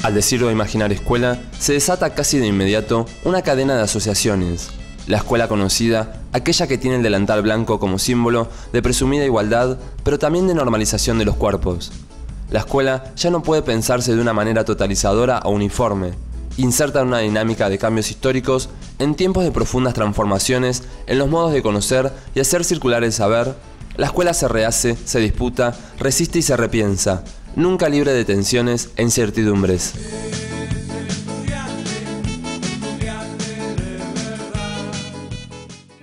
Al decirlo de imaginar escuela, se desata casi de inmediato una cadena de asociaciones. La escuela conocida, aquella que tiene el delantal blanco como símbolo de presumida igualdad, pero también de normalización de los cuerpos. La escuela ya no puede pensarse de una manera totalizadora o uniforme. Inserta en una dinámica de cambios históricos en tiempos de profundas transformaciones en los modos de conocer y hacer circular el saber. La escuela se rehace, se disputa, resiste y se repiensa, nunca libre de tensiones e incertidumbres.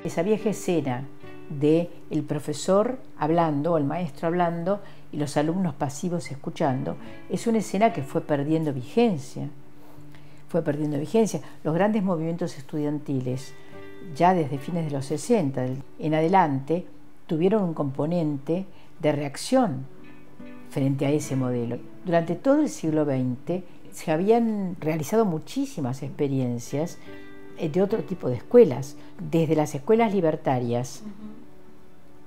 Esa vieja escena de el profesor hablando o el maestro hablando y los alumnos pasivos escuchando es una escena que fue perdiendo vigencia. Los grandes movimientos estudiantiles, ya desde fines de los 60 en adelante, tuvieron un componente de reacción frente a ese modelo. Durante todo el siglo XX se habían realizado muchísimas experiencias de otro tipo de escuelas, desde las escuelas libertarias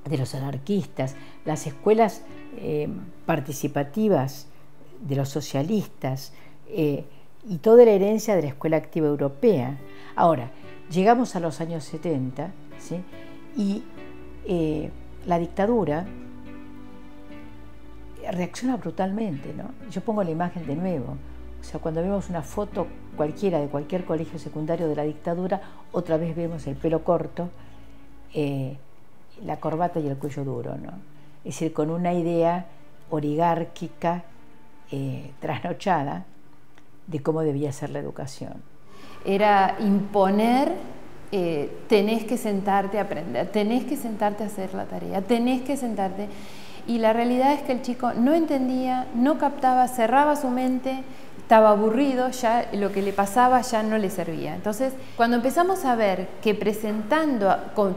de los anarquistas, las escuelas participativas de los socialistas y toda la herencia de la escuela activa europea. Ahora, llegamos a los años 70, ¿sí? Y la dictadura reacciona brutalmente, ¿no? Yo pongo la imagen de nuevo. O sea, cuando vemos una foto cualquiera de cualquier colegio secundario de la dictadura, otra vez vemos el pelo corto, la corbata y el cuello duro, ¿no? Es decir, con una idea oligárquica trasnochada de cómo debía ser la educación. Era imponer, tenés que sentarte a aprender, tenés que sentarte a hacer la tarea, tenés que sentarte. Y la realidad es que el chico no entendía, no captaba, cerraba su mente, estaba aburrido, ya lo que le pasaba ya no le servía. Entonces, cuando empezamos a ver que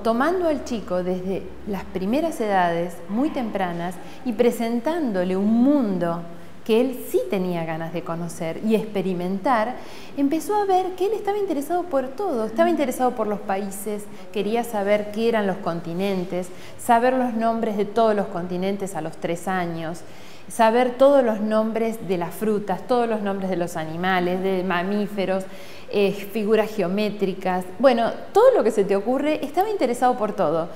tomando al chico desde las primeras edades, muy tempranas, y presentándole un mundo que él sí tenía ganas de conocer y experimentar, empezó a ver que él estaba interesado por todo, estaba interesado por los países, quería saber qué eran los continentes, saber los nombres de todos los continentes a los 3 años, saber todos los nombres de las frutas, todos los nombres de los animales, de mamíferos, figuras geométricas, bueno, todo lo que se te ocurre, estaba interesado por todo.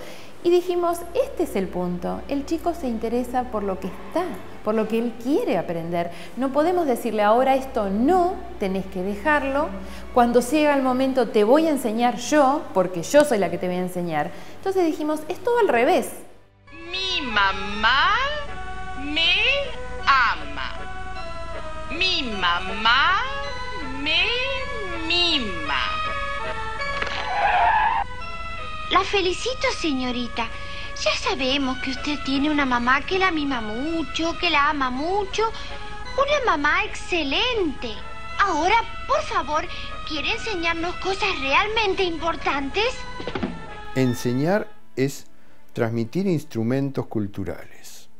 Y dijimos, este es el punto, el chico se interesa por lo que está, por lo que él quiere aprender. No podemos decirle ahora esto no, tenés que dejarlo, cuando llega el momento te voy a enseñar yo, porque yo soy la que te voy a enseñar. Entonces dijimos, es todo al revés. Mi mamá me ama. Mi mamá me mima. La felicito, señorita. Ya sabemos que usted tiene una mamá que la mima mucho, que la ama mucho. Una mamá excelente. Ahora, por favor, ¿quiere enseñarnos cosas realmente importantes? Enseñar es transmitir instrumentos culturales.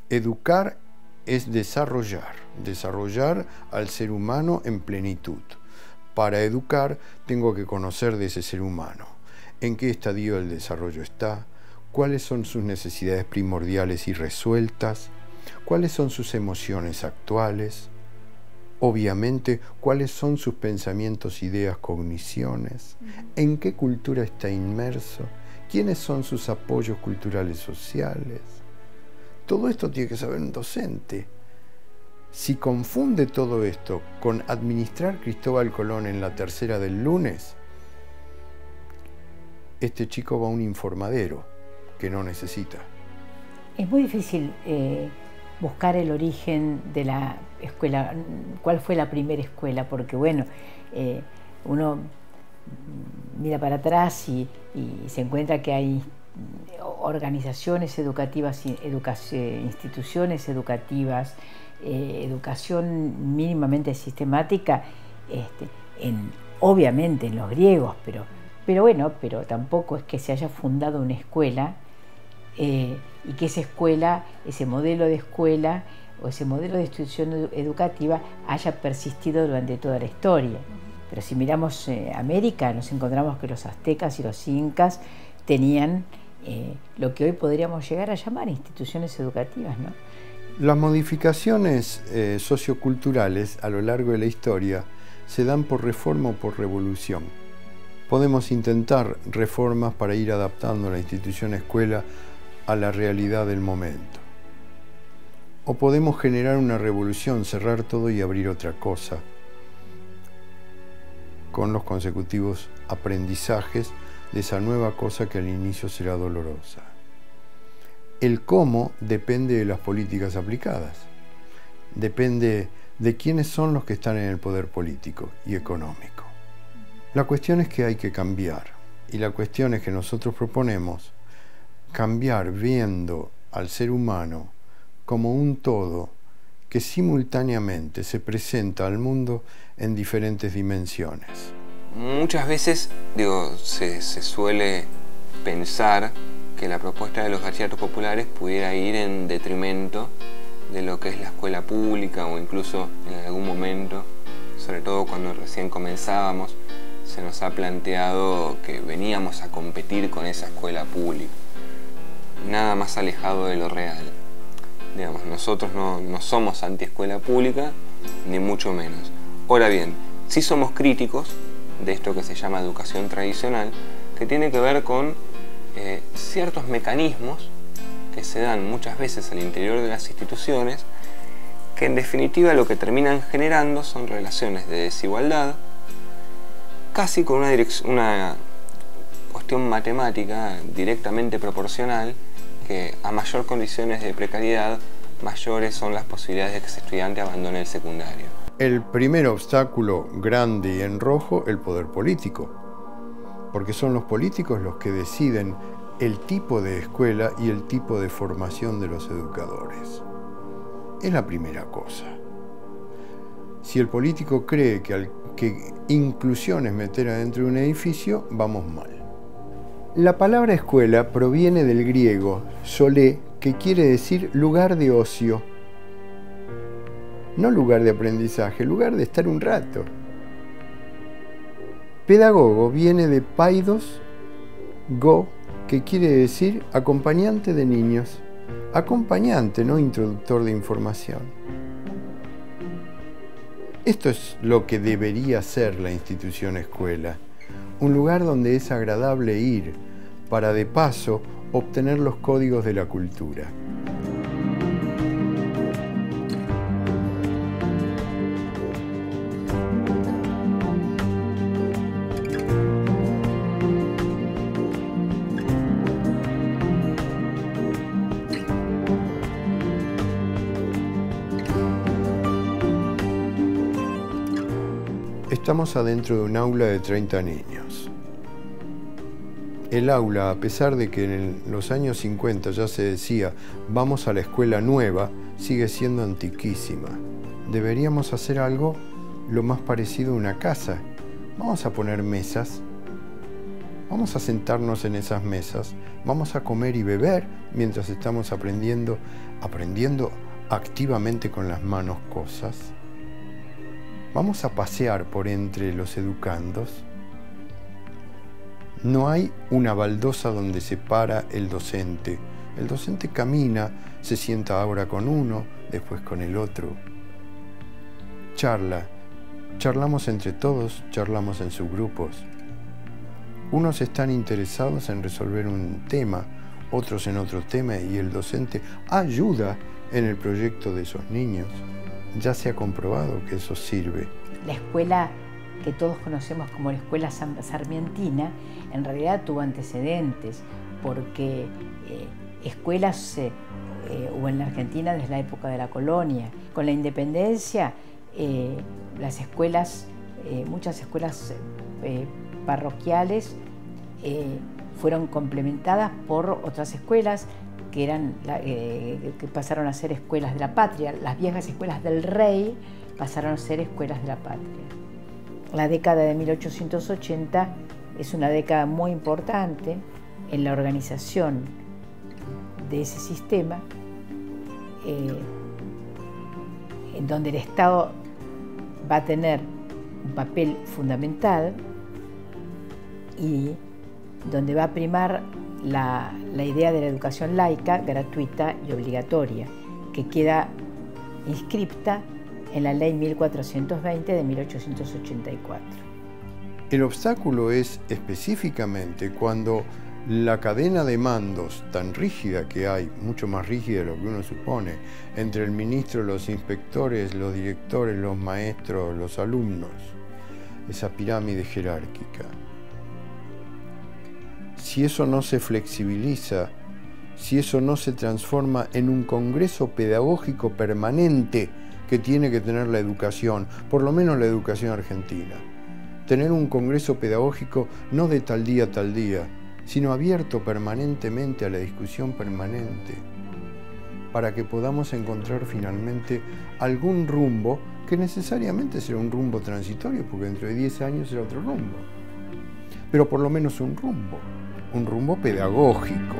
Educar es desarrollar al ser humano en plenitud. Para educar tengo que conocer de ese ser humano. ¿En qué estadio del desarrollo está? ¿Cuáles son sus necesidades primordiales y resueltas? ¿Cuáles son sus emociones actuales? Obviamente, ¿cuáles son sus pensamientos, ideas, cogniciones? ¿En qué cultura está inmerso? ¿Quiénes son sus apoyos culturales sociales? Todo esto tiene que saber un docente. Si confunde todo esto con administrar Cristóbal Colón en la tercera del lunes, este chico va a un informadero que no necesita. Es muy difícil buscar el origen de la escuela, cuál fue la primera escuela, porque bueno, uno mira para atrás y se encuentra que hay organizaciones educativas, instituciones educativas, educación mínimamente sistemática, obviamente en los griegos, pero bueno, pero tampoco es que se haya fundado una escuela y que esa escuela, ese modelo de escuela o ese modelo de institución educativa haya persistido durante toda la historia. Pero si miramos América, nos encontramos que los aztecas y los incas tenían lo que hoy podríamos llegar a llamar instituciones educativas, ¿no? Las modificaciones socioculturales a lo largo de la historia se dan por reforma o por revolución. Podemos intentar reformas para ir adaptando la institución escuela a la realidad del momento. O podemos generar una revolución, cerrar todo y abrir otra cosa, con los consecutivos aprendizajes de esa nueva cosa que al inicio será dolorosa. El cómo depende de las políticas aplicadas, depende de quiénes son los que están en el poder político y económico. La cuestión es que hay que cambiar, y la cuestión es que nosotros proponemos cambiar viendo al ser humano como un todo que simultáneamente se presenta al mundo en diferentes dimensiones. Muchas veces, se suele pensar que la propuesta de los bachilleratos populares pudiera ir en detrimento de lo que es la escuela pública, o incluso en algún momento, sobre todo cuando recién comenzábamos, se nos ha planteado que veníamos a competir con esa escuela pública. Nada más alejado de lo real. Digamos, nosotros no somos anti-escuela pública, ni mucho menos. Ahora bien, sí somos críticos de esto que se llama educación tradicional, que tiene que ver con ciertos mecanismos que se dan muchas veces al interior de las instituciones, que en definitiva lo que terminan generando son relaciones de desigualdad, casi con una cuestión matemática directamente proporcional, que a mayor condiciones de precariedad, mayores son las posibilidades de que ese estudiante abandone el secundario. El primer obstáculo grande y en rojo, el poder político, porque son los políticos los que deciden el tipo de escuela y el tipo de formación de los educadores. Es la primera cosa. Si el político cree que inclusión es meter adentro de un edificio, vamos mal. La palabra escuela proviene del griego solé, que quiere decir lugar de ocio. No lugar de aprendizaje, lugar de estar un rato. Pedagogo viene de paidos, go, que quiere decir acompañante de niños. Acompañante, no introductor de información. Esto es lo que debería ser la institución escuela. Un lugar donde es agradable ir para de paso obtener los códigos de la cultura. Estamos adentro de un aula de 30 niños. El aula, a pesar de que en los años 50 ya se decía vamos a la escuela nueva, sigue siendo antiquísima. Deberíamos hacer algo lo más parecido a una casa. Vamos a poner mesas, vamos a sentarnos en esas mesas, vamos a comer y beber mientras estamos aprendiendo activamente con las manos cosas. Vamos a pasear por entre los educandos. No hay una baldosa donde se para el docente. El docente camina, se sienta ahora con uno, después con el otro. Charlamos entre todos, charlamos en subgrupos. Unos están interesados en resolver un tema, otros en otro tema, y el docente ayuda en el proyecto de esos niños. Ya se ha comprobado que eso sirve. La escuela que todos conocemos como la escuela sarmientina, en realidad tuvo antecedentes, porque escuelas hubo en la Argentina desde la época de la colonia. Con la independencia, las escuelas, muchas escuelas parroquiales fueron complementadas por otras escuelas que pasaron a ser escuelas de la patria. Las viejas escuelas del rey pasaron a ser escuelas de la patria. La década de 1880 es una década muy importante en la organización de ese sistema, en donde el Estado va a tener un papel fundamental y donde va a primar la idea de la educación laica, gratuita y obligatoria. que queda inscripta en la Ley 1420 de 1884. El obstáculo es específicamente cuando la cadena de mandos tan rígida que hay, mucho más rígida de lo que uno supone, entre el ministro, los inspectores, los directores, los maestros, los alumnos, esa pirámide jerárquica. Si eso no se flexibiliza, si eso no se transforma en un congreso pedagógico permanente que tiene que tener la educación, por lo menos la educación argentina, tener un congreso pedagógico no de tal día a tal día, sino abierto permanentemente a la discusión permanente, para que podamos encontrar finalmente algún rumbo que necesariamente será un rumbo transitorio, porque dentro de 10 años será otro rumbo, pero por lo menos un rumbo pedagógico.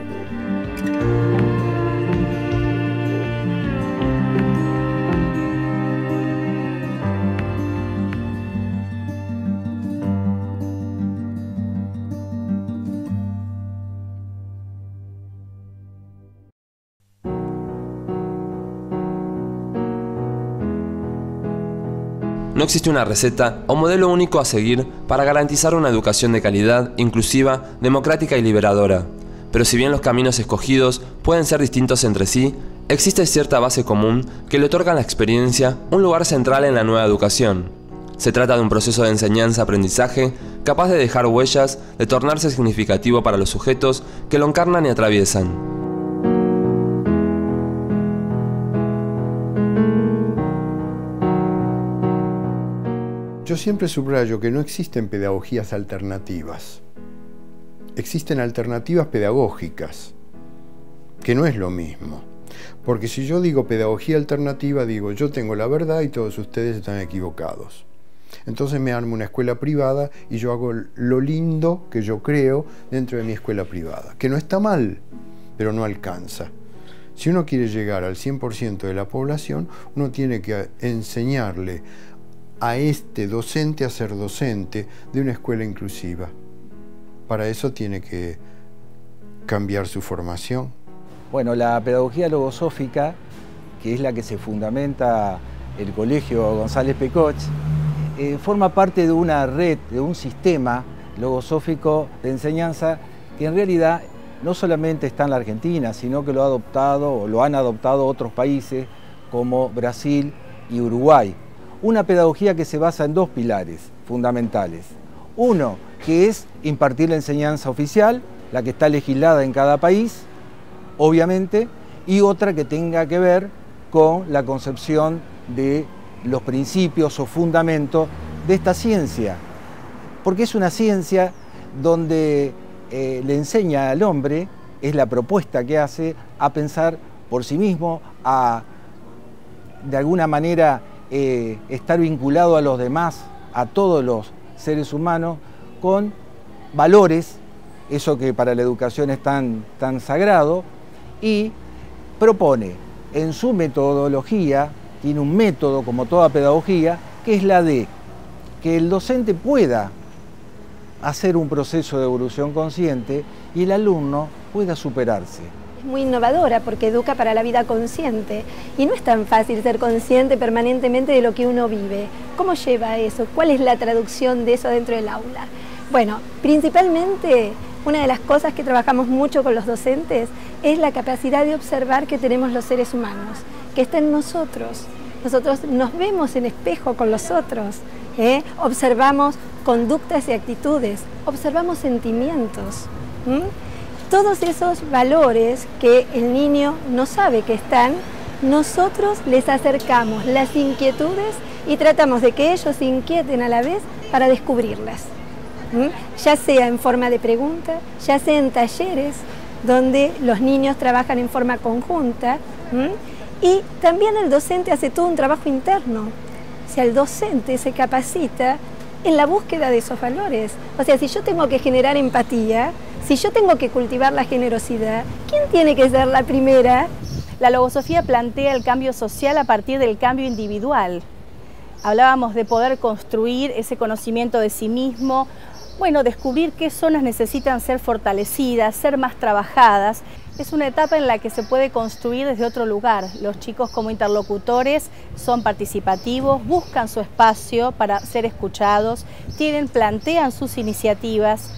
No existe una receta o modelo único a seguir para garantizar una educación de calidad, inclusiva, democrática y liberadora. Pero si bien los caminos escogidos pueden ser distintos entre sí, existe cierta base común que le otorga a la experiencia un lugar central en la nueva educación. Se trata de un proceso de enseñanza-aprendizaje capaz de dejar huellas, de tornarse significativo para los sujetos que lo encarnan y atraviesan. Yo siempre subrayo que no existen pedagogías alternativas. Existen alternativas pedagógicas, que no es lo mismo. Porque si yo digo pedagogía alternativa, digo yo tengo la verdad y todos ustedes están equivocados. Entonces me armo una escuela privada y yo hago lo lindo que yo creo dentro de mi escuela privada, que no está mal, pero no alcanza. Si uno quiere llegar al 100% de la población, uno tiene que enseñarle a este docente a ser docente de una escuela inclusiva. Para eso tiene que cambiar su formación. Bueno, la pedagogía logosófica, que es la que se fundamenta el Colegio González Pecoch, forma parte de una red, de un sistema logosófico de enseñanza que en realidad no solamente está en la Argentina, sino que lo han adoptado otros países como Brasil y Uruguay. Una pedagogía que se basa en dos pilares fundamentales. Uno, que es impartir la enseñanza oficial, la que está legislada en cada país, obviamente, y otra que tenga que ver con la concepción de los principios o fundamentos de esta ciencia. Porque es una ciencia donde le enseña al hombre, es la propuesta que hace, a pensar por sí mismo, a de alguna manera estar vinculado a los demás, a todos los seres humanos, con valores, eso que para la educación es tan sagrado, y propone en su metodología, tiene un método como toda pedagogía, que es la de que el docente pueda hacer un proceso de evolución consciente y el alumno pueda superarse. Es muy innovadora porque educa para la vida consciente y no es tan fácil ser consciente permanentemente de lo que uno vive. ¿Cómo lleva eso? ¿Cuál es la traducción de eso dentro del aula? Bueno, principalmente una de las cosas que trabajamos mucho con los docentes es la capacidad de observar que tenemos los seres humanos, que está en nosotros. Nosotros nos vemos en espejo con los otros, observamos conductas y actitudes, observamos sentimientos. Todos esos valores que el niño no sabe que están, nosotros les acercamos las inquietudes y tratamos de que ellos se inquieten a la vez para descubrirlas. Ya sea en forma de pregunta, ya sea en talleres donde los niños trabajan en forma conjunta, y también el docente hace todo un trabajo interno. O sea, el docente se capacita en la búsqueda de esos valores. O sea, si yo tengo que generar empatía, si yo tengo que cultivar la generosidad, ¿quién tiene que ser la primera? La logosofía plantea el cambio social a partir del cambio individual. Hablábamos de poder construir ese conocimiento de sí mismo, bueno, descubrir qué zonas necesitan ser fortalecidas, ser más trabajadas. Es una etapa en la que se puede construir desde otro lugar. Los chicos como interlocutores son participativos, buscan su espacio para ser escuchados, plantean sus iniciativas.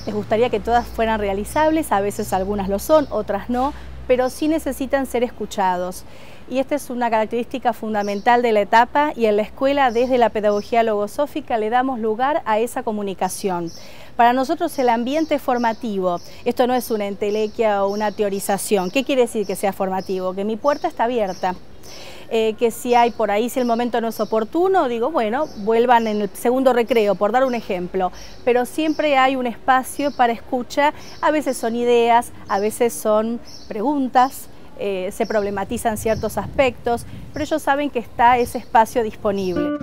Les gustaría que todas fueran realizables, a veces algunas lo son, otras no, pero sí necesitan ser escuchados. Y esta es una característica fundamental de la etapa, y en la escuela, desde la pedagogía logosófica, le damos lugar a esa comunicación. Para nosotros el ambiente es formativo. Esto no es una entelequia o una teorización. ¿Qué quiere decir que sea formativo? Que mi puerta está abierta. Que si hay por ahí, si el momento no es oportuno, digo, bueno, vuelvan en el segundo recreo, por dar un ejemplo. Pero siempre hay un espacio para escucha. A veces son ideas, a veces son preguntas, se problematizan ciertos aspectos, pero ellos saben que está ese espacio disponible.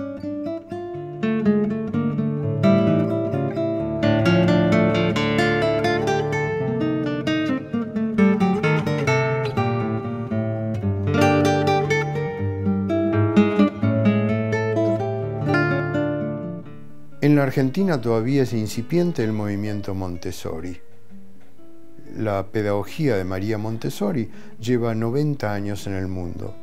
En la Argentina todavía es incipiente el movimiento Montessori. La pedagogía de María Montessori lleva 90 años en el mundo.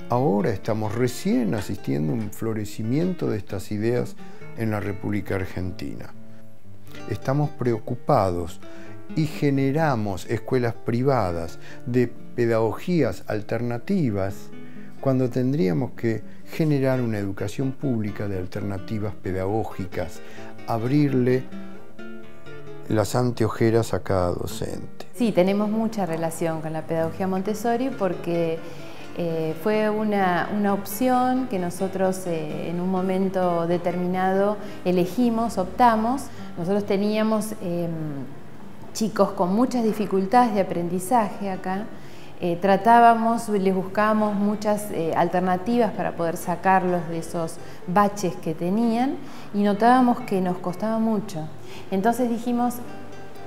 Ahora estamos recién asistiendo a un florecimiento de estas ideas en la República Argentina. Estamos preocupados y generamos escuelas privadas de pedagogías alternativas cuando tendríamos que generar una educación pública de alternativas pedagógicas, abrirle las anteojeras a cada docente. Sí, tenemos mucha relación con la pedagogía Montessori porque fue una opción que nosotros en un momento determinado elegimos, optamos. Nosotros teníamos chicos con muchas dificultades de aprendizaje acá. Les buscábamos muchas alternativas para poder sacarlos de esos baches que tenían y notábamos que nos costaba mucho. Entonces dijimos,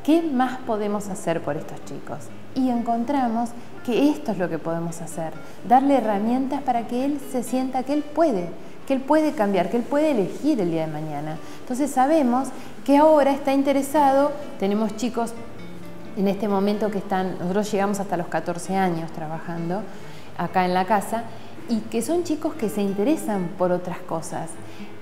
¿qué más podemos hacer por estos chicos? Y encontramos que esto es lo que podemos hacer, darle herramientas para que él se sienta que él puede cambiar, que él puede elegir el día de mañana. Entonces sabemos que ahora está interesado, tenemos chicos en este momento nosotros llegamos hasta los 14 años trabajando acá en la casa, y que son chicos que se interesan por otras cosas,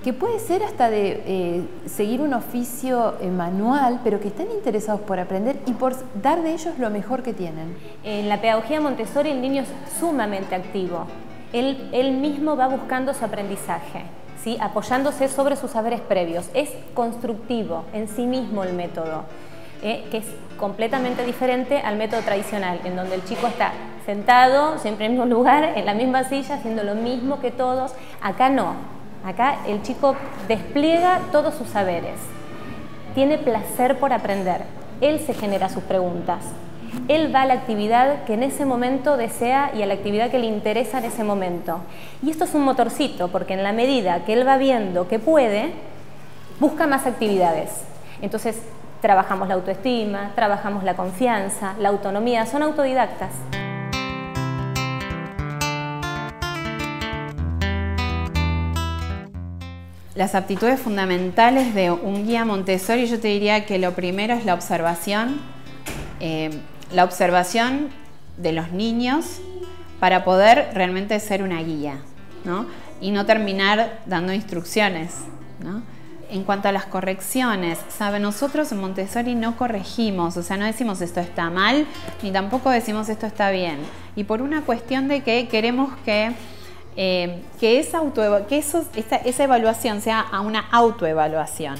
que puede ser hasta de seguir un oficio manual, pero que están interesados por aprender y por dar de ellos lo mejor que tienen. En la pedagogía Montessori el niño es sumamente activo. Él mismo va buscando su aprendizaje, ¿sí? Apoyándose sobre sus saberes previos. Es constructivo en sí mismo el método. Que es completamente diferente al método tradicional, en donde el chico está sentado, siempre en el mismo lugar, en la misma silla, haciendo lo mismo que todos. Acá no. Acá el chico despliega todos sus saberes. Tiene placer por aprender. Él se genera sus preguntas. Él va a la actividad que en ese momento desea y a la actividad que le interesa en ese momento. Y esto es un motorcito, porque en la medida que él va viendo que puede, busca más actividades. Entonces, trabajamos la autoestima, trabajamos la confianza, la autonomía, son autodidactas. Las aptitudes fundamentales de un guía Montessori, yo te diría que lo primero es la observación de los niños para poder realmente ser una guía, ¿no? Y no terminar dando instrucciones, ¿no? En cuanto a las correcciones, ¿sabe? Nosotros en Montessori no corregimos, o sea, no decimos esto está mal, ni tampoco decimos esto está bien. Y por una cuestión de que queremos que esa evaluación sea una autoevaluación.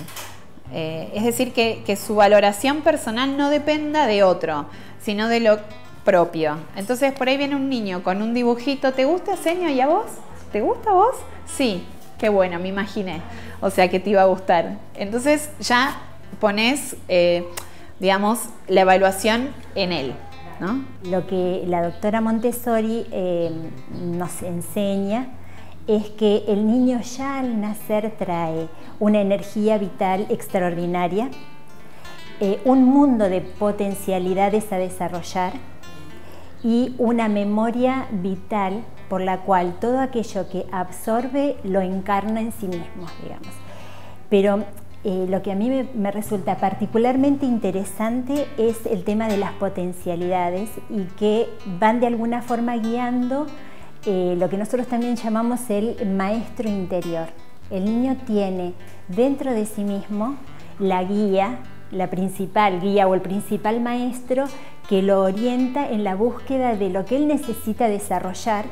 Es decir, que su valoración personal no dependa de otro, sino de lo propio. Entonces, por ahí viene un niño con un dibujito, ¿te gusta, señor? ¿Y a vos? ¿Te gusta a vos? Sí. Qué bueno, me imaginé, o sea que te iba a gustar. Entonces ya pones, digamos, la evaluación en él, ¿no? Lo que la doctora Montessori nos enseña es que el niño ya al nacer trae una energía vital extraordinaria, un mundo de potencialidades a desarrollar y una memoria vital por la cual todo aquello que absorbe lo encarna en sí mismo, digamos. Pero Lo que a mí me resulta particularmente interesante es el tema de las potencialidades y que van de alguna forma guiando lo que nosotros también llamamos el maestro interior. El niño tiene dentro de sí mismo la guía, la principal guía o el principal maestro que lo orienta en la búsqueda de lo que él necesita desarrollar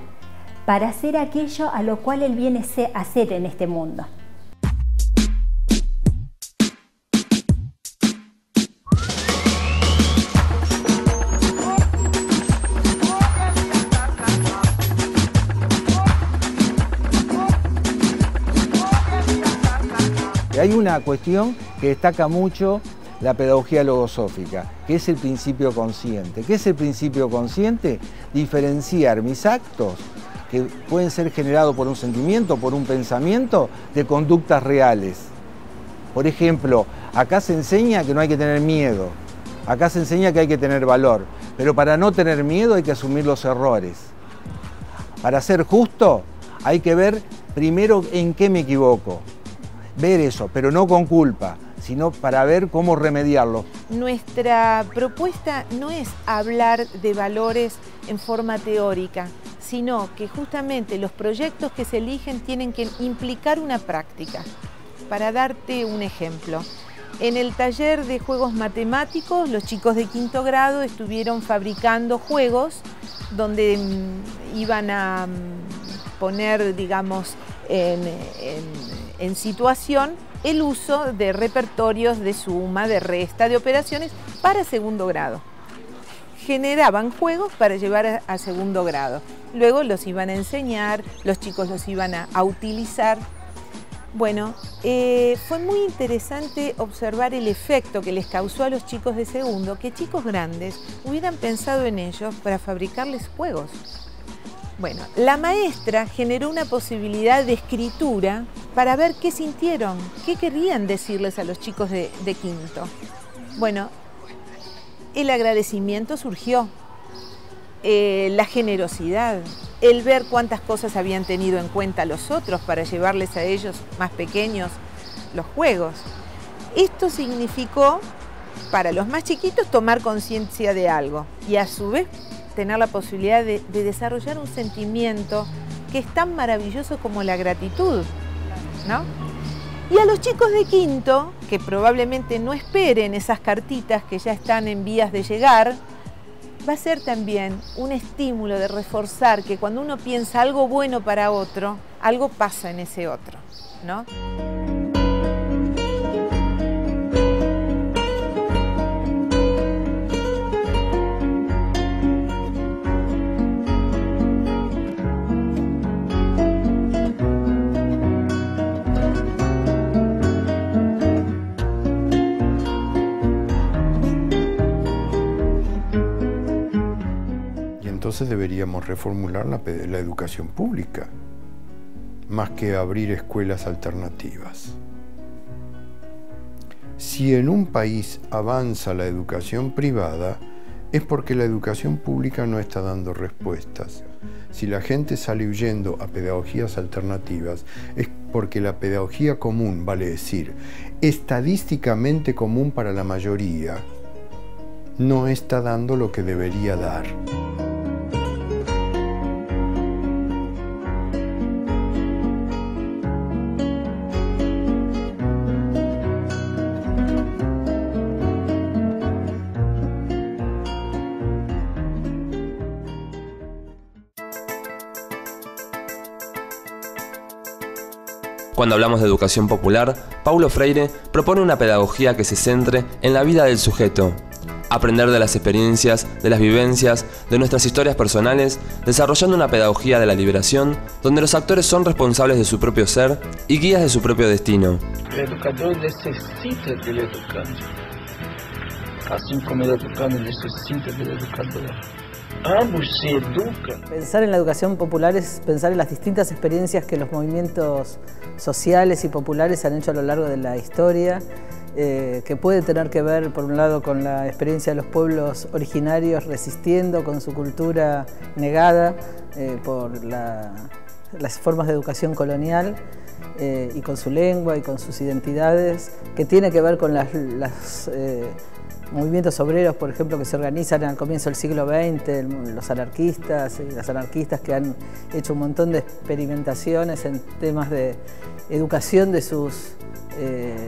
para hacer aquello a lo cual él viene a ser en este mundo. Hay una cuestión que destaca mucho la pedagogía logosófica, que es el principio consciente. ¿Qué es el principio consciente? Diferenciar mis actos, que pueden ser generados por un sentimiento, por un pensamiento, de conductas reales. Por ejemplo, acá se enseña que no hay que tener miedo, acá se enseña que hay que tener valor, pero para no tener miedo hay que asumir los errores. Para ser justo hay que ver primero en qué me equivoco. Ver eso, pero no con culpa, sino para ver cómo remediarlo. Nuestra propuesta no es hablar de valores en forma teórica, sino que justamente los proyectos que se eligen tienen que implicar una práctica. Para darte un ejemplo, en el taller de juegos matemáticos, los chicos de quinto grado estuvieron fabricando juegos donde iban a poner, digamos, en situación el uso de repertorios de suma, de resta, de operaciones para segundo grado. Generaban juegos para llevar a segundo grado. Luego los iban a enseñar, los chicos los iban a utilizar. Bueno, fue muy interesante observar el efecto que les causó a los chicos de segundo, que chicos grandes hubieran pensado en ellos para fabricarles juegos. Bueno, la maestra generó una posibilidad de escritura para ver qué sintieron, qué querían decirles a los chicos de quinto. Bueno, el agradecimiento surgió, la generosidad, el ver cuántas cosas habían tenido en cuenta los otros para llevarles a ellos más pequeños los juegos. Esto significó, para los más chiquitos, tomar conciencia de algo y a su vez tener la posibilidad de desarrollar un sentimiento que es tan maravilloso como la gratitud, ¿no? Y a los chicos de quinto, que probablemente no esperen esas cartitas que ya están en vías de llegar, va a ser también un estímulo de reforzar que cuando uno piensa algo bueno para otro, algo pasa en ese otro, ¿no? Entonces deberíamos reformular la educación pública, más que abrir escuelas alternativas. Si en un país avanza la educación privada, es porque la educación pública no está dando respuestas. Si la gente sale huyendo a pedagogías alternativas, es porque la pedagogía común, vale decir, estadísticamente común para la mayoría, no está dando lo que debería dar. Cuando hablamos de educación popular, Paulo Freire propone una pedagogía que se centre en la vida del sujeto. Aprender de las experiencias, de las vivencias, de nuestras historias personales, desarrollando una pedagogía de la liberación, donde los actores son responsables de su propio ser y guías de su propio destino. El educador necesita del educando, así como el educando necesita del educador. Ambos se educan. Pensar en la educación popular es pensar en las distintas experiencias que los movimientos sociales y populares han hecho a lo largo de la historia, que puede tener que ver, por un lado, con la experiencia de los pueblos originarios resistiendo con su cultura negada por las formas de educación colonial, y con su lengua y con sus identidades, que tiene que ver con los movimientos obreros, por ejemplo, que se organizan al comienzo del siglo XX, los anarquistas y las anarquistas que han hecho un montón de experimentaciones en temas de educación de sus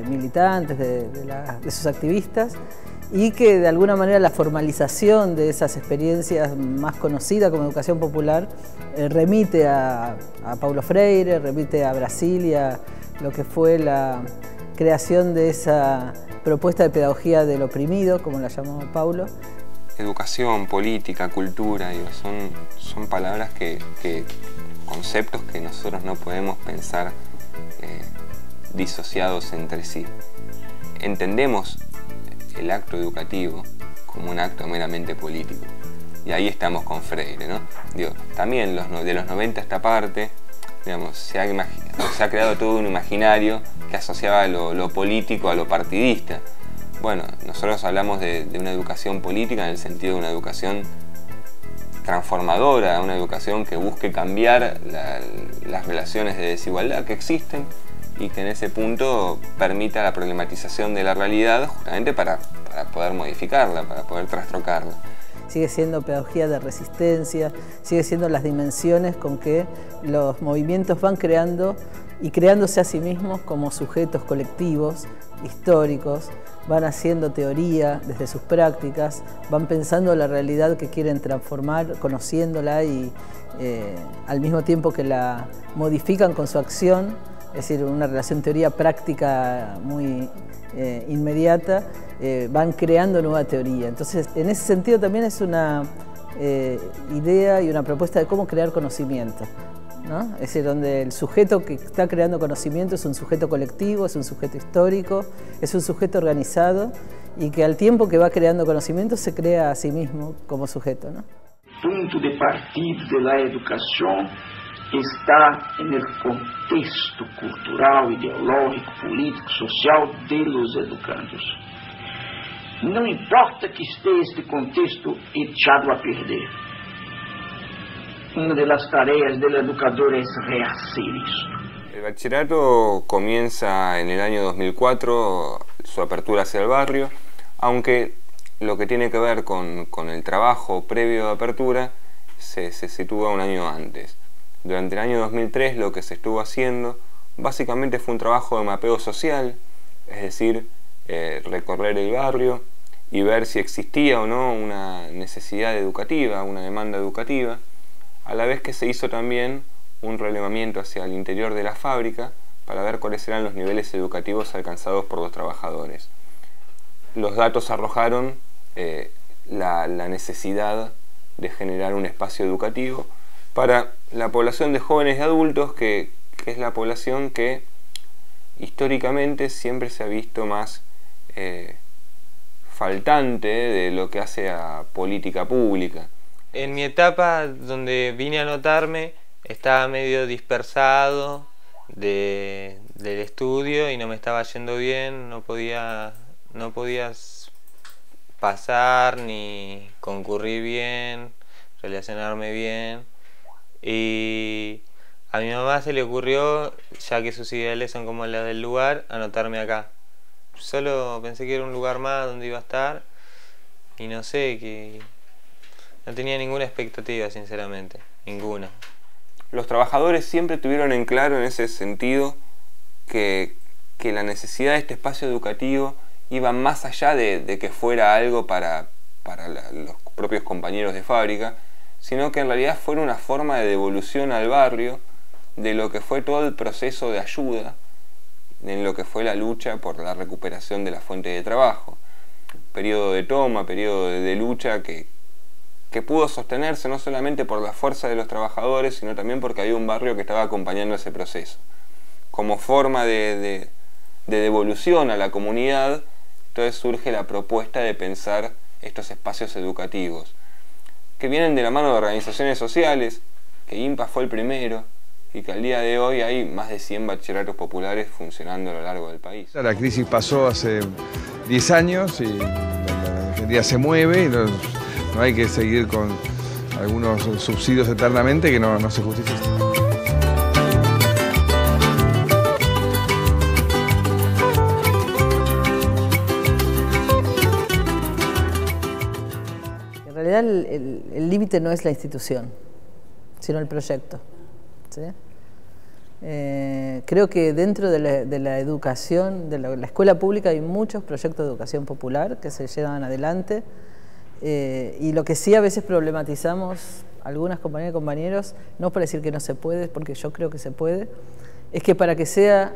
militantes, de sus activistas, y que de alguna manera la formalización de esas experiencias más conocidas como educación popular remite a Paulo Freire, remite a Brasil y a lo que fue la creación de esa propuesta de pedagogía del oprimido, como la llamó Paulo. Educación, política, cultura, digo, son palabras conceptos que nosotros no podemos pensar disociados entre sí. Entendemos el acto educativo como un acto meramente político. Y ahí estamos con Freire, ¿no? Digo, también de los 90 a esta parte, digamos, se ha creado todo un imaginario que asociaba lo político a lo partidista. Bueno, nosotros hablamos de una educación política en el sentido de una educación transformadora, una educación que busque cambiar las relaciones de desigualdad que existen y que en ese punto permita la problematización de la realidad justamente para poder modificarla, para poder trastrocarla. Sigue siendo pedagogía de resistencia, sigue siendo las dimensiones con que los movimientos van creando y creándose a sí mismos como sujetos colectivos, históricos, van haciendo teoría desde sus prácticas, van pensando la realidad que quieren transformar, conociéndola y al mismo tiempo que la modifican con su acción, es decir, una relación teoría-práctica muy inmediata, van creando nueva teoría. Entonces, en ese sentido también es una idea y una propuesta de cómo crear conocimiento, ¿no? Es decir, donde el sujeto que está creando conocimiento es un sujeto colectivo, es un sujeto histórico, es un sujeto organizado y que al tiempo que va creando conocimiento se crea a sí mismo como sujeto, ¿no? Punto de partida de la educación está en el contexto cultural, ideológico, político, social de los educandos. No importa que esté este contexto echado a perder. Una de las tareas del educador es rehacer esto. El bachillerato comienza en el año 2004, su apertura hacia el barrio, aunque lo que tiene que ver con el trabajo previo de apertura se sitúa un año antes. Durante el año 2003 lo que se estuvo haciendo básicamente fue un trabajo de mapeo social, es decir, recorrer el barrio y ver si existía o no una necesidad educativa, una demanda educativa, a la vez que se hizo también un relevamiento hacia el interior de la fábrica para ver cuáles eran los niveles educativos alcanzados por los trabajadores. Los datos arrojaron la necesidad de generar un espacio educativo para la población de jóvenes y adultos, que es la población que históricamente siempre se ha visto más faltante de lo que hace a política pública. En mi etapa donde vine a anotarme estaba medio dispersado del estudio y no me estaba yendo bien, no podía pasar ni concurrir bien, relacionarme bien. Y a mi mamá se le ocurrió, ya que sus ideales son como las del lugar, anotarme acá. Solo pensé que era un lugar más donde iba a estar y no sé, que no tenía ninguna expectativa, sinceramente, ninguna. Los trabajadores siempre tuvieron en claro en ese sentido que la necesidad de este espacio educativo iba más allá de que fuera algo para los propios compañeros de fábrica, sino que en realidad fuera una forma de devolución al barrio de lo que fue todo el proceso de ayuda, en lo que fue la lucha por la recuperación de la fuente de trabajo. Periodo de toma, periodo de lucha que pudo sostenerse no solamente por la fuerza de los trabajadores, sino también porque había un barrio que estaba acompañando ese proceso. Como forma de devolución a la comunidad, entonces surge la propuesta de pensar estos espacios educativos, que vienen de la mano de organizaciones sociales, que INPA fue el primero, y que al día de hoy hay más de 100 bachilleratos populares funcionando a lo largo del país. La crisis pasó hace 10 años y la Argentina se mueve y no hay que seguir con algunos subsidios eternamente que no se justifican. realidad el límite no es la institución, sino el proyecto, ¿sí? Creo que dentro de la educación, de la escuela pública, hay muchos proyectos de educación popular que se llevan adelante, y lo que sí a veces problematizamos algunas compañeras y compañeros, no para decir que no se puede, porque yo creo que se puede, es que para que sea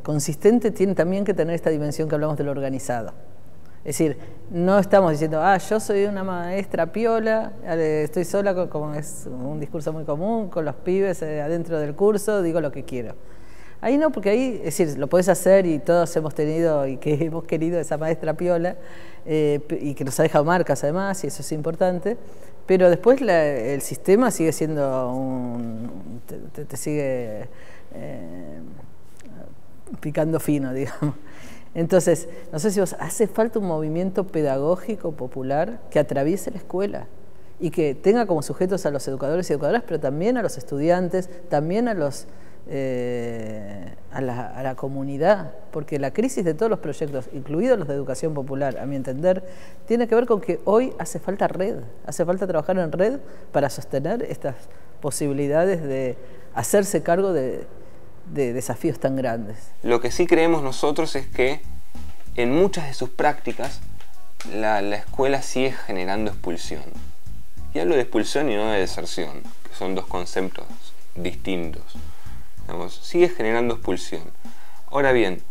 consistente tiene también que tener esta dimensión que hablamos de lo organizado. Es decir, no estamos diciendo, yo soy una maestra piola, estoy sola, como es un discurso muy común, con los pibes adentro del curso, digo lo que quiero. Ahí no, porque ahí, es decir, lo podés hacer y todos hemos tenido y que hemos querido esa maestra piola, y que nos ha dejado marcas además, y eso es importante, pero después el sistema sigue siendo te sigue picando fino, digamos. Entonces, no sé si hace falta un movimiento pedagógico popular que atraviese la escuela y que tenga como sujetos a los educadores y educadoras, pero también a los estudiantes, también a la comunidad, porque la crisis de todos los proyectos, incluidos los de educación popular, a mi entender, tiene que ver con que hoy hace falta red, hace falta trabajar en red para sostener estas posibilidades de hacerse cargo de desafíos tan grandes. Lo que sí creemos nosotros es que en muchas de sus prácticas la escuela sigue generando expulsión. Y hablo de expulsión y no de deserción, que son dos conceptos distintos. Digamos, sigue generando expulsión. Ahora bien,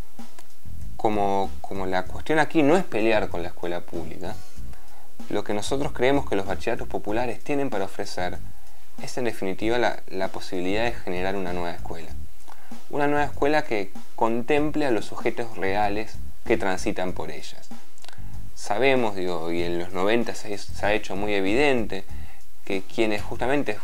como la cuestión aquí no es pelear con la escuela pública, lo que nosotros creemos que los bachilleratos populares tienen para ofrecer es en definitiva la posibilidad de generar una nueva escuela. Una nueva escuela que contemple a los sujetos reales que transitan por ellas. Sabemos, y en los 90 se ha hecho muy evidente, que quienes justamente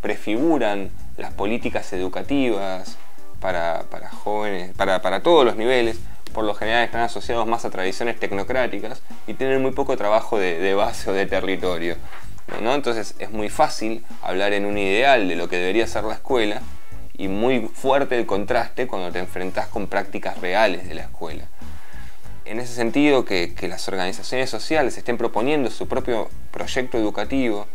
prefiguran las políticas educativas para jóvenes, para todos los niveles, por lo general están asociados más a tradiciones tecnocráticas y tienen muy poco trabajo de base o de territorio, ¿no? Entonces es muy fácil hablar en un ideal de lo que debería ser la escuela, y muy fuerte el contraste cuando te enfrentás con prácticas reales de la escuela. En ese sentido, que las organizaciones sociales estén proponiendo su propio proyecto educativo,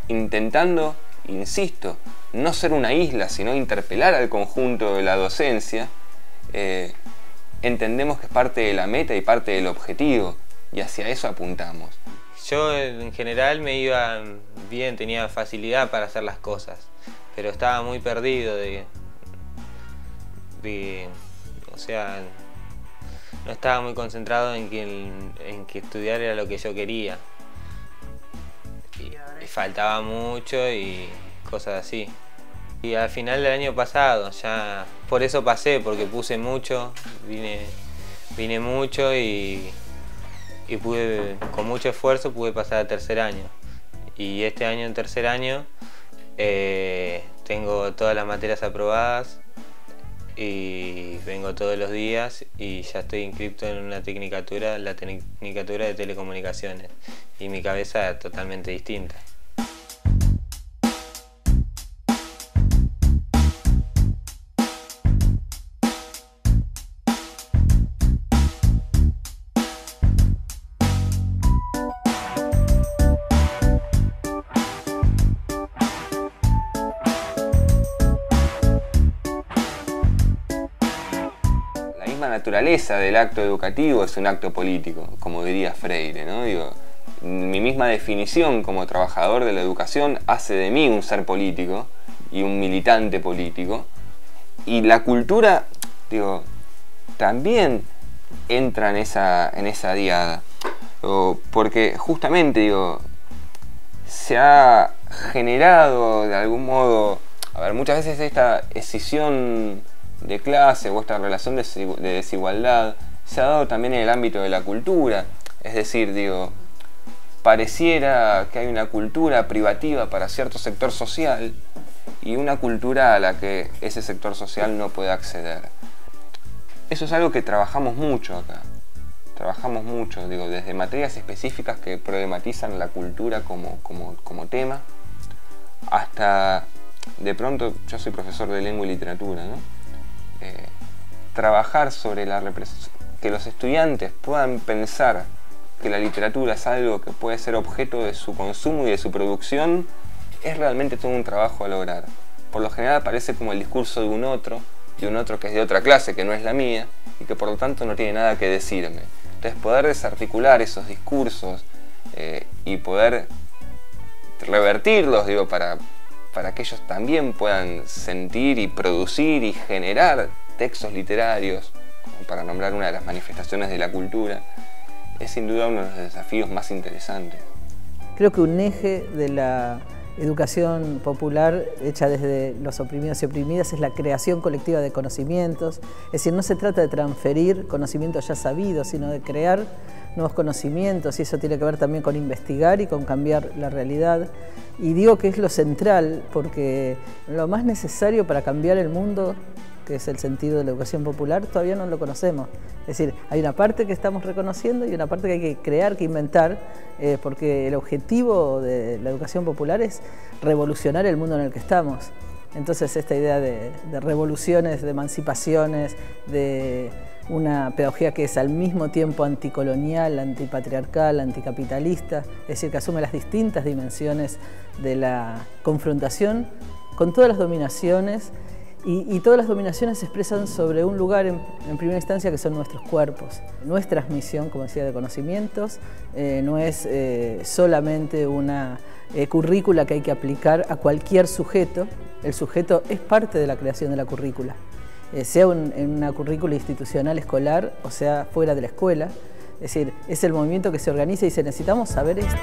intentando, insisto, no ser una isla, sino interpelar al conjunto de la docencia, entendemos que es parte de la meta y parte del objetivo, y hacia eso apuntamos. Yo en general me iba bien, tenía facilidad para hacer las cosas, pero estaba muy perdido o sea, no estaba muy concentrado en que estudiar era lo que yo quería. Y faltaba mucho y cosas así. Y al final del año pasado, ya por eso pasé, porque puse mucho, vine mucho y pude, con mucho esfuerzo pude pasar al tercer año. Y este año, en tercer año, tengo todas las materias aprobadas y vengo todos los días y ya estoy inscrito en una tecnicatura, la tecnicatura de telecomunicaciones, y mi cabeza es totalmente distinta. La naturaleza del acto educativo es un acto político, como diría Freire, ¿no? Mi misma definición como trabajador de la educación hace de mí un ser político y un militante político, y la cultura, también entra en esa diada, porque justamente, se ha generado de algún modo, muchas veces esta escisión de clase o esta relación de desigualdad se ha dado también en el ámbito de la cultura. Es decir, pareciera que hay una cultura privativa para cierto sector social y una cultura a la que ese sector social no puede acceder. Eso es algo que trabajamos mucho acá. Trabajamos mucho, desde materias específicas que problematizan la cultura como tema, hasta, de pronto, yo soy profesor de lengua y literatura, ¿no? Trabajar sobre que los estudiantes puedan pensar que la literatura es algo que puede ser objeto de su consumo y de su producción, es realmente todo un trabajo a lograr. Por lo general aparece como el discurso de un otro que es de otra clase, que no es la mía, y que por lo tanto no tiene nada que decirme. Entonces poder desarticular esos discursos y poder revertirlos, digo, para que ellos también puedan sentir y producir y generar textos literarios, como para nombrar una de las manifestaciones de la cultura, es sin duda uno de los desafíos más interesantes. Creo que un eje de la educación popular hecha desde los oprimidos y oprimidas es la creación colectiva de conocimientos. Es decir, no se trata de transferir conocimientos ya sabidos, sino de crear nuevos conocimientos, y eso tiene que ver también con investigar y con cambiar la realidad. Y digo que es lo central porque lo más necesario para cambiar el mundo, que es el sentido de la educación popular, todavía no lo conocemos. Es decir, hay una parte que estamos reconociendo y una parte que hay que crear, que inventar, porque el objetivo de la educación popular es revolucionar el mundo en el que estamos. Entonces esta idea de revoluciones, de emancipaciones, de una pedagogía que es al mismo tiempo anticolonial, antipatriarcal, anticapitalista, es decir, que asume las distintas dimensiones de la confrontación con todas las dominaciones, y todas las dominaciones se expresan sobre un lugar en primera instancia que son nuestros cuerpos. No es transmisión, como decía, de conocimientos, no es solamente una currícula que hay que aplicar a cualquier sujeto. El sujeto es parte de la creación de la currícula, sea en una currícula institucional escolar o sea fuera de la escuela. Es decir, es el movimiento que se organiza y dice, necesitamos saber esto.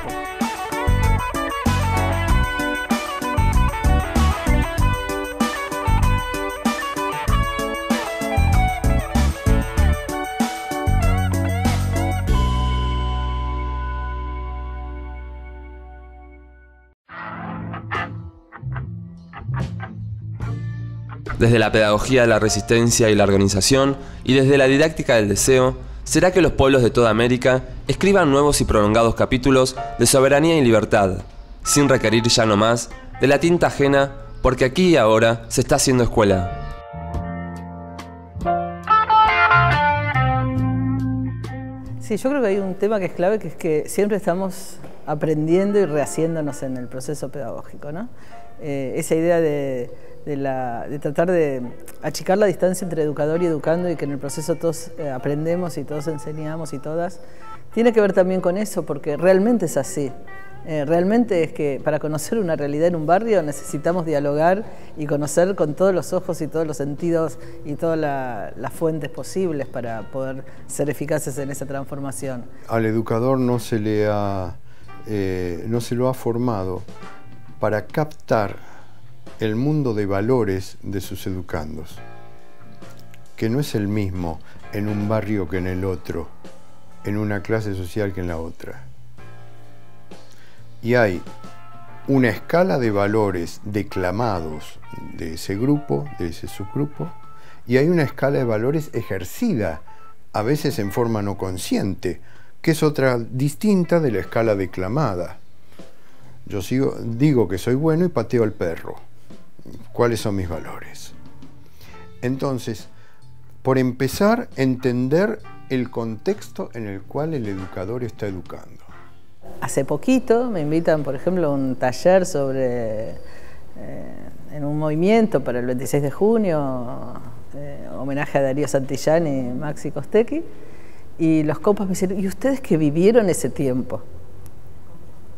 Desde la pedagogía de la resistencia y la organización, y desde la didáctica del deseo, será que los pueblos de toda América escriban nuevos y prolongados capítulos de soberanía y libertad, sin requerir ya no más de la tinta ajena, porque aquí y ahora se está haciendo escuela. Sí, yo creo que hay un tema que es clave, que es que siempre estamos aprendiendo y rehaciéndonos en el proceso pedagógico, ¿no? Esa idea de tratar de achicar la distancia entre educador y educando, y que en el proceso todos aprendemos y todos enseñamos y todas, tiene que ver también con eso, porque realmente es así. Realmente es que para conocer una realidad en un barrio necesitamos dialogar y conocer con todos los ojos y todos los sentidos y todas las fuentes posibles para poder ser eficaces en esa transformación. Al educador no se lo ha formado para captar el mundo de valores de sus educandos, que no es el mismo en un barrio que en el otro, en una clase social que en la otra. Y hay una escala de valores declamados de ese grupo, de ese subgrupo, y hay una escala de valores ejercida, a veces en forma no consciente, que es otra distinta de la escala declamada. Yo digo que soy bueno y pateo al perro. ¿Cuáles son mis valores? Entonces, por empezar, entender el contexto en el cual el educador está educando. Hace poquito me invitan, por ejemplo, a un taller sobre, en un movimiento para el 26 de junio, homenaje a Darío Santillán y Maxi Costecchi, y los compas me dicen, ¿y ustedes que vivieron ese tiempo?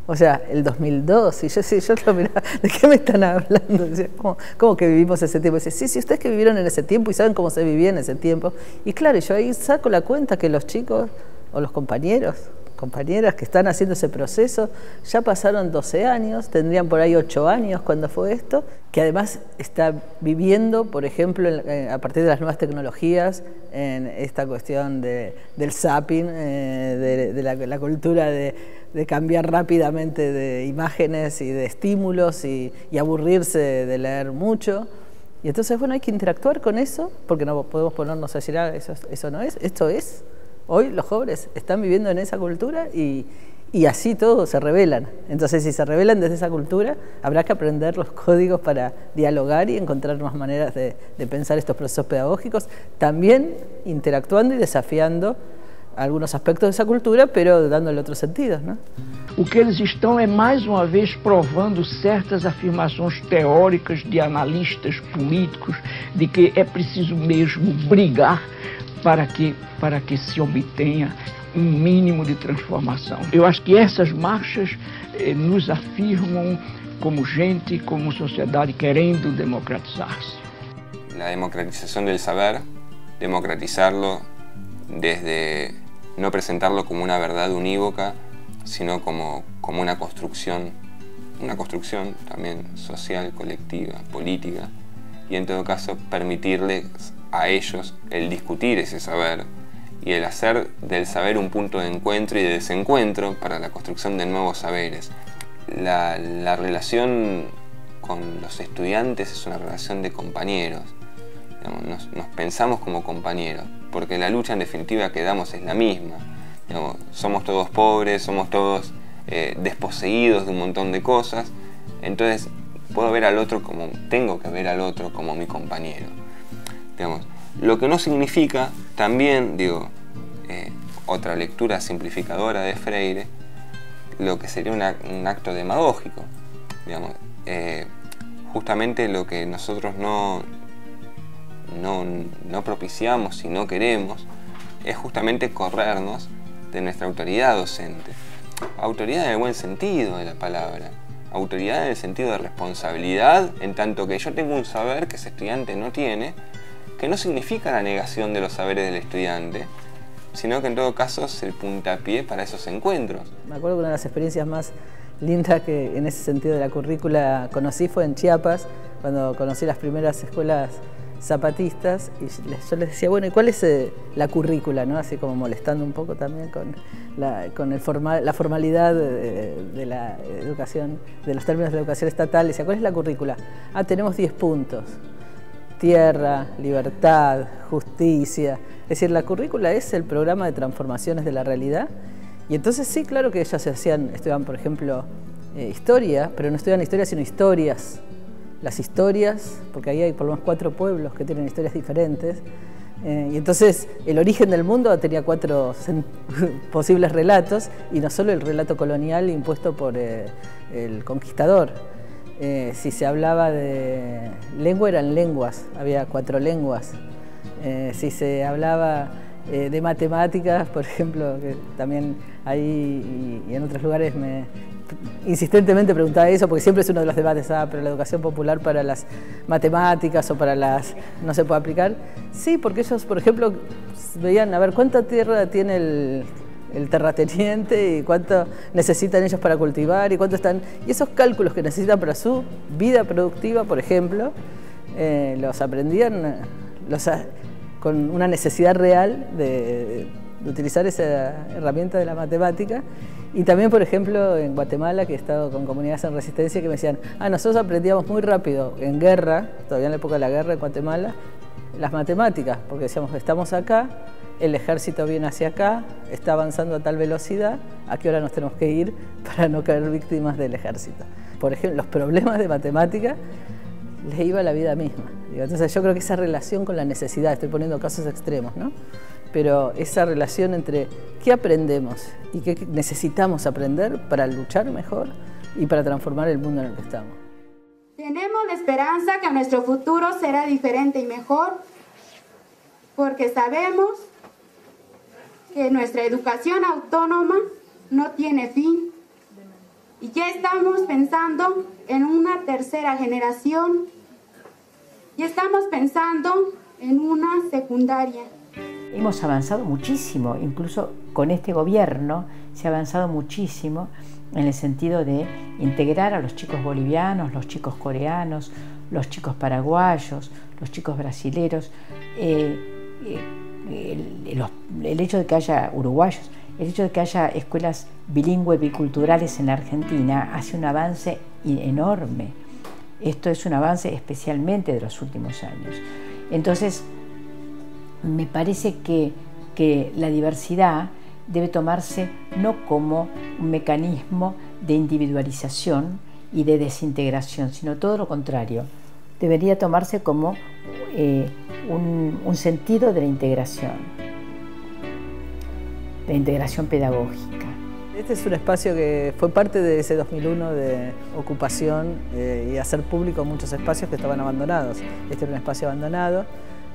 O sea, el 2002, y yo lo miraba, ¿de qué me están hablando? Decía, ¿cómo que vivimos ese tiempo? Dice, sí, ustedes que vivieron en ese tiempo y saben cómo se vivía en ese tiempo. Y claro, yo ahí saco la cuenta que los chicos, o los compañeros, compañeras que están haciendo ese proceso, ya pasaron 12 años, tendrían por ahí 8 años cuando fue esto, que además está viviendo, por ejemplo, a partir de las nuevas tecnologías, en esta cuestión del zapping, de la cultura de cambiar rápidamente de imágenes y de estímulos y aburrirse de leer mucho. Y entonces, bueno, hay que interactuar con eso, porque no podemos ponernos a decir, eso no es, esto es. Hoy los jóvenes están viviendo en esa cultura y así todos se rebelan. Entonces, si se rebelan desde esa cultura, habrá que aprender los códigos para dialogar y encontrar más maneras de pensar estos procesos pedagógicos, también interactuando y desafiando algunos aspectos de esa cultura, pero dándole otros sentidos, ¿no? O que eles estão é mais uma vez provando certas afirmações teóricas de analistas políticos de que é preciso mesmo brigar para que se obtenha mínimo de transformação. Eu acho que essas marchas nos afirmam como gente, como sociedade querendo democratizar-se. La democratización del saber, democratizarlo desde no presentarlo como una verdad unívoca, sino como una construcción también social, colectiva, política, y en todo caso permitirles a ellos el discutir ese saber y el hacer del saber un punto de encuentro y de desencuentro para la construcción de nuevos saberes. La relación con los estudiantes es una relación de compañeros. Digamos, nos pensamos como compañeros, porque la lucha en definitiva que damos es la misma. Digamos, somos todos pobres, somos todos desposeídos de un montón de cosas, entonces puedo ver al otro como, tengo que ver al otro como mi compañero. Digamos, lo que no significa también, digo, otra lectura simplificadora de Freire, lo que sería un acto demagógico. Digamos, justamente lo que nosotros no propiciamos y no queremos es justamente corrernos de nuestra autoridad docente. Autoridad en el buen sentido de la palabra. Autoridad en el sentido de responsabilidad, en tanto que yo tengo un saber que ese estudiante no tiene, que no significa la negación de los saberes del estudiante, sino que en todo caso es el puntapié para esos encuentros. Me acuerdo que una de las experiencias más lindas que en ese sentido de la currícula conocí fue en Chiapas, cuando conocí las primeras escuelas zapatistas, y yo les decía, bueno, ¿y cuál es la currícula? ¿No? Así como molestando un poco también con la formalidad de la educación, de los términos de la educación estatal. Les decía, ¿cuál es la currícula? Ah, tenemos 10 puntos. Tierra, libertad, justicia. Es decir, la currícula es el programa de transformaciones de la realidad. Y entonces sí, claro que ellos estudiaban, por ejemplo, historia, pero no estudian historia, sino historias. Las historias, porque ahí hay por lo menos 4 pueblos que tienen historias diferentes, y entonces el origen del mundo tenía 4 posibles relatos, y no solo el relato colonial impuesto por el conquistador. Si se hablaba de lengua, eran lenguas, había 4 lenguas. Si se hablaba de matemáticas, por ejemplo, que también ahí y en otros lugares insistentemente preguntaba eso, porque siempre es uno de los debates, pero la educación popular para las matemáticas o para las no se puede aplicar. Sí, porque ellos, por ejemplo, veían, a ver, ¿cuánta tierra tiene el terrateniente y cuánto necesitan ellos para cultivar y cuánto están? Y esos cálculos que necesitan para su vida productiva, por ejemplo, los aprendían con una necesidad real de utilizar esa herramienta de la matemática. Y también, por ejemplo, en Guatemala, que he estado con comunidades en resistencia, que me decían, nosotros aprendíamos muy rápido en guerra, todavía en la época de la guerra en Guatemala, las matemáticas, porque decíamos, estamos acá, el ejército viene hacia acá, está avanzando a tal velocidad, ¿a qué hora nos tenemos que ir para no caer víctimas del ejército? Por ejemplo, los problemas de matemática les iba la vida misma. Entonces yo creo que esa relación con la necesidad, estoy poniendo casos extremos, ¿no? Pero esa relación entre qué aprendemos y qué necesitamos aprender para luchar mejor y para transformar el mundo en el que estamos. Tenemos la esperanza que nuestro futuro será diferente y mejor, porque sabemos que nuestra educación autónoma no tiene fin y ya estamos pensando en una tercera generación y estamos pensando en una secundaria. Hemos avanzado muchísimo, incluso con este gobierno se ha avanzado muchísimo en el sentido de integrar a los chicos bolivianos, los chicos coreanos, los chicos paraguayos, los chicos brasileros, el hecho de que haya uruguayos, el hecho de que haya escuelas bilingües biculturales en la Argentina hace un avance enorme. Esto es un avance especialmente de los últimos años. Entonces, me parece que la diversidad debe tomarse no como un mecanismo de individualización y de desintegración, sino todo lo contrario. Debería tomarse como un sentido de la integración. la integración pedagógica. Este es un espacio que fue parte de ese 2001 de ocupación y hacer público muchos espacios que estaban abandonados. Este era un espacio abandonado,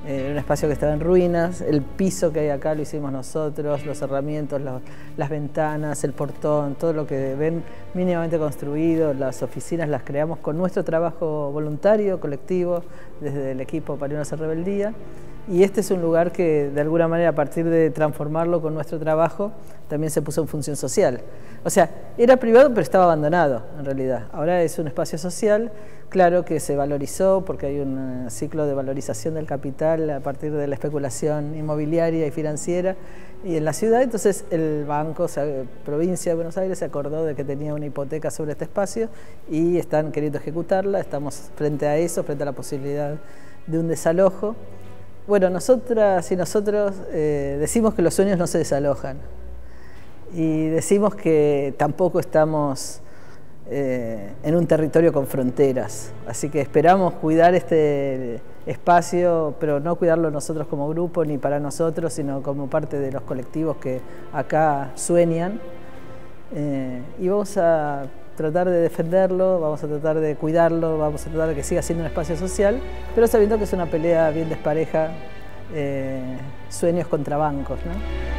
un espacio que estaba en ruinas. El piso que hay acá lo hicimos nosotros, los cerramientos, las ventanas, el portón, todo lo que ven mínimamente construido, las oficinas las creamos con nuestro trabajo voluntario, colectivo, desde el equipo Pariunos en Rebeldía. Y este es un lugar que, de alguna manera, a partir de transformarlo con nuestro trabajo, también se puso en función social. O sea, era privado, pero estaba abandonado, en realidad. Ahora es un espacio social, claro que se valorizó, porque hay un ciclo de valorización del capital a partir de la especulación inmobiliaria y financiera y en la ciudad. Entonces, el Banco Provincia de Buenos Aires se acordó de que tenía una hipoteca sobre este espacio y están queriendo ejecutarla. Estamos frente a eso, frente a la posibilidad de un desalojo. Bueno, nosotras y nosotros decimos que los sueños no se desalojan y decimos que tampoco estamos en un territorio con fronteras, así que esperamos cuidar este espacio, pero no cuidarlo nosotros como grupo ni para nosotros, sino como parte de los colectivos que acá sueñan, y vamos a tratar de defenderlo, vamos a tratar de cuidarlo, vamos a tratar de que siga siendo un espacio social, pero sabiendo que es una pelea bien despareja, sueños contra bancos, ¿no?